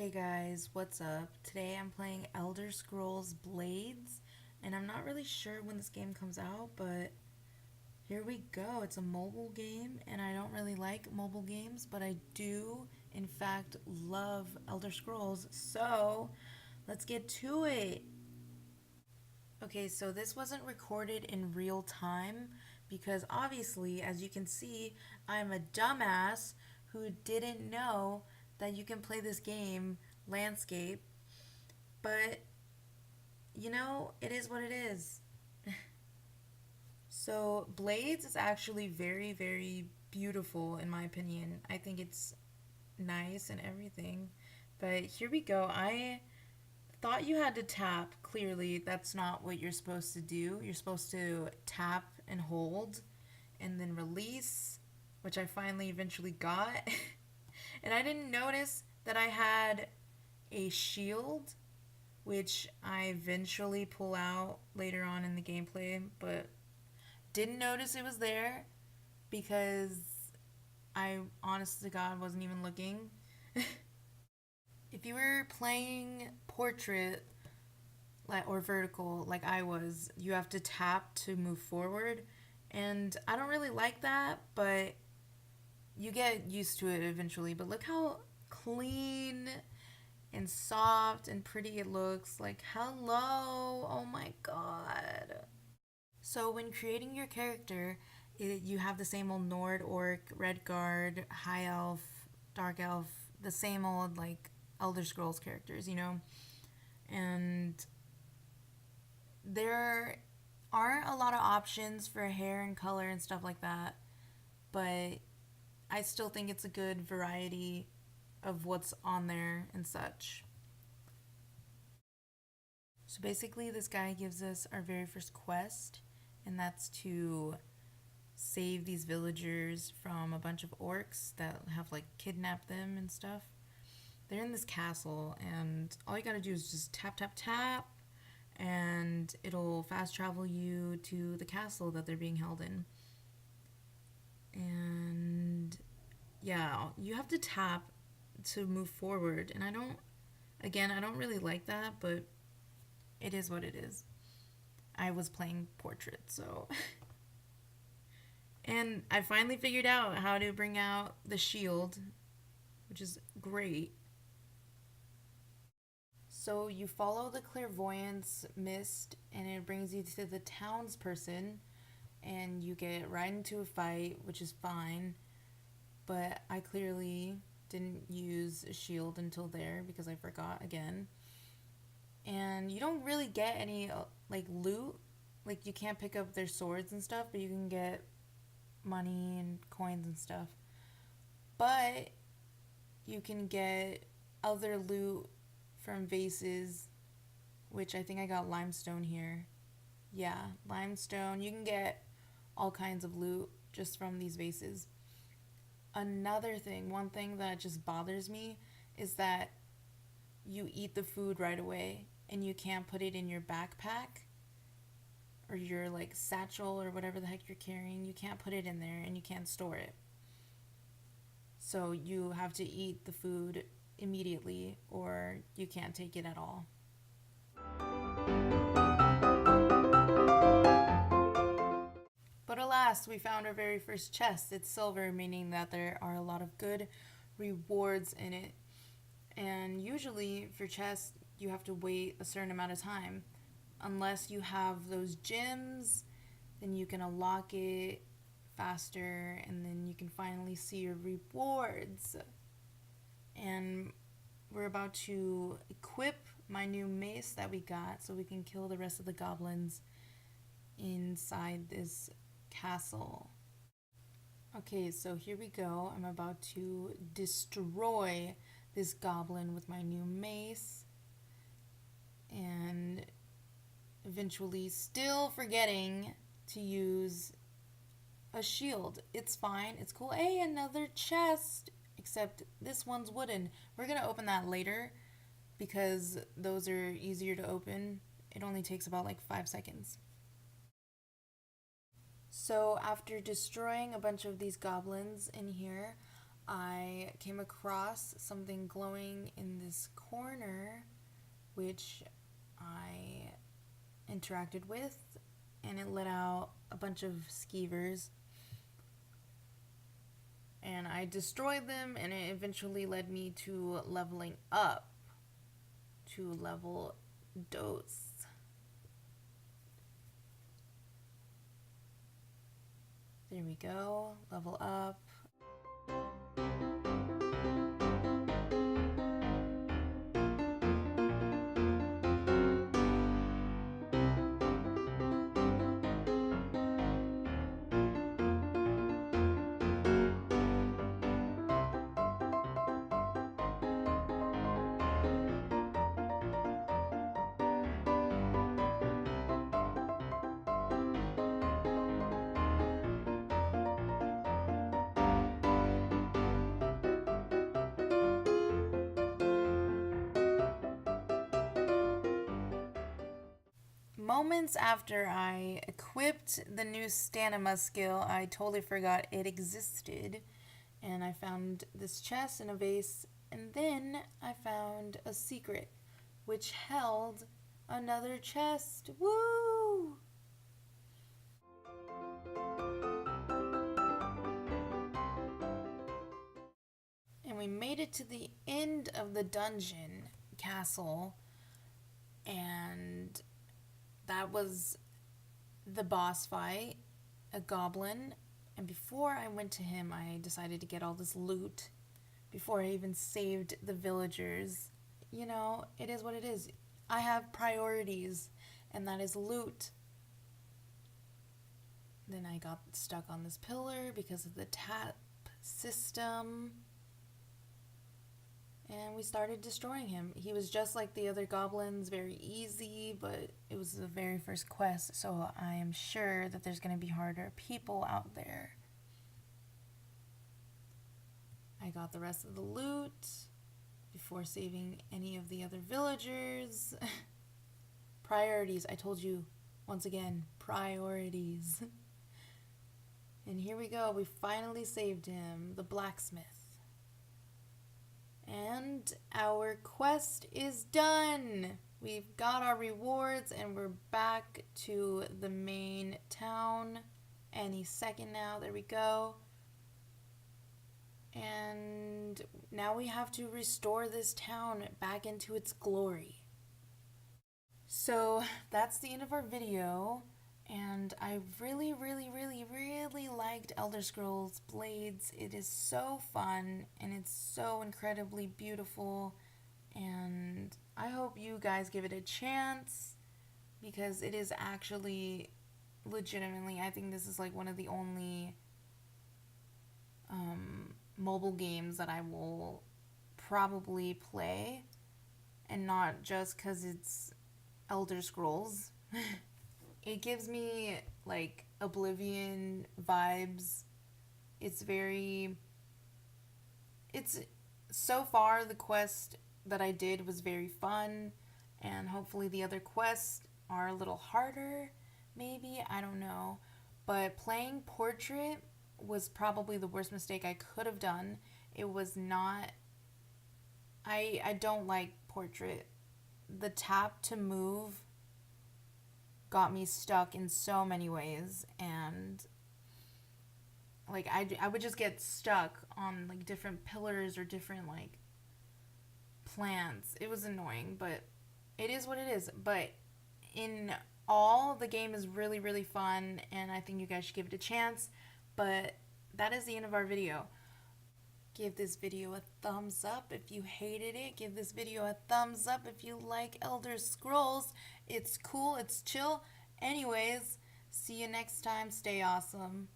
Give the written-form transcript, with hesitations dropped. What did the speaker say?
Hey guys, what's up? Today I'm playing Elder Scrolls Blades, and I'm not really sure when this game comes out, but here we go. It's a mobile game, and I don't really like mobile games, but I do, in fact, love Elder Scrolls, so let's get to it. Okay, so this wasn't recorded in real time because obviously, as you can see, I'm a dumbass who didn't know that you can play this game, Landscape, but it is what it is. So, Blades is actually very, very beautiful in my opinion. I think it's nice and everything. But here we go. I thought you had to tap. Clearly, that's not what you're supposed to do. You're supposed to tap and hold and then release, which I finally eventually got. And I didn't notice that I had a shield, which I eventually pull out later on in the gameplay, but didn't notice it was there because I, honest to God, wasn't even looking. If you were playing portrait or vertical like I was, you have to tap to move forward. And I don't really like that, but you get used to it eventually. But look how clean and soft and pretty it looks. Like, hello. Oh my god. So, when creating your character, you have the same old Nord, Orc, Redguard, High Elf, Dark Elf, the same old, like, Elder Scrolls characters, you know? And there aren't a lot of options for hair and color and stuff like that, but I still think it's a good variety of what's on there and such. So basically, this guy gives us our very first quest, and that's to save these villagers from a bunch of orcs that have like kidnapped them and stuff. They're in this castle, and all you gotta do is just tap, tap, tap, and it'll fast travel you to the castle that they're being held in. And yeah, you have to tap to move forward, and I don't really like that, but it is what it is. I was playing portrait, so. And I finally figured out how to bring out the shield, which is great. So you follow the clairvoyance mist, and it brings you to the townsperson, and you get right into a fight, which is fine. But I clearly didn't use a shield until there because I forgot again. And you don't really get any like loot. Like you can't pick up their swords and stuff, but you can get money and coins and stuff. But you can get other loot from vases, which I think I got limestone here. Yeah, limestone. You can get all kinds of loot just from these vases. Another thing, one thing that just bothers me is that you eat the food right away and you can't put it in your backpack or your like satchel or whatever the heck you're carrying. You can't put it in there and you can't store it. So you have to eat the food immediately or you can't take it at all. But alas, we found our very first chest. It's silver, meaning that there are a lot of good rewards in it. And usually for chests, you have to wait a certain amount of time. Unless you have those gems, then you can unlock it faster and then you can finally see your rewards. And we're about to equip my new mace that we got so we can kill the rest of the goblins inside this castle. Okay, so here we go. I'm about to destroy this goblin with my new mace. And eventually, still forgetting to use a shield. It's fine. It's cool. Hey, another chest. Except this one's wooden. We're going to open that later because those are easier to open. It only takes about like 5 seconds. So after destroying a bunch of these goblins in here, I came across something glowing in this corner, which I interacted with, and it let out a bunch of skeevers. And I destroyed them, and it eventually led me to leveling up to level dose. There we go, level up. Moments after I equipped the new Stanima skill, I totally forgot it existed. And I found this chest and a vase, and then I found a secret, which held another chest. Woo! And we made it to the end of the dungeon castle, and that was the boss fight, a goblin. And before I went to him, I decided to get all this loot before I even saved the villagers. You know, it is what it is. I have priorities, and that is loot. Then I got stuck on this pillar because of the tap system. And we started destroying him. He was just like the other goblins, very easy, but it was the very first quest, so I am sure that there's going to be harder people out there. I got the rest of the loot before saving any of the other villagers. Priorities, I told you, once again, priorities. And here we go, we finally saved him, the blacksmith. And our quest is done. We've got our rewards and we're back to the main town any second now. There we go. And now we have to restore this town back into its glory. So that's the end of our video. And I really liked Elder Scrolls Blades. It is so fun and it's so incredibly beautiful. And I hope you guys give it a chance because it is actually legitimately, I think this is like one of the only mobile games that I will probably play, and not just because it's Elder Scrolls. It gives me like Oblivion vibes. It's so far the quest that I did was very fun, and hopefully the other quests are a little harder, maybe, I don't know. But playing Portrait was probably the worst mistake I could have done. It was not, I don't like Portrait. The tap to move got me stuck in so many ways, and like I would just get stuck on like different pillars or different like plants. It was annoying, but it is what it is. But in all, the game is really fun, and I think you guys should give it a chance. But that is the end of our video. Give this video a thumbs up if you hated it. Give this video a thumbs up if you like Elder Scrolls. It's cool, it's chill. Anyways, see you next time. Stay awesome.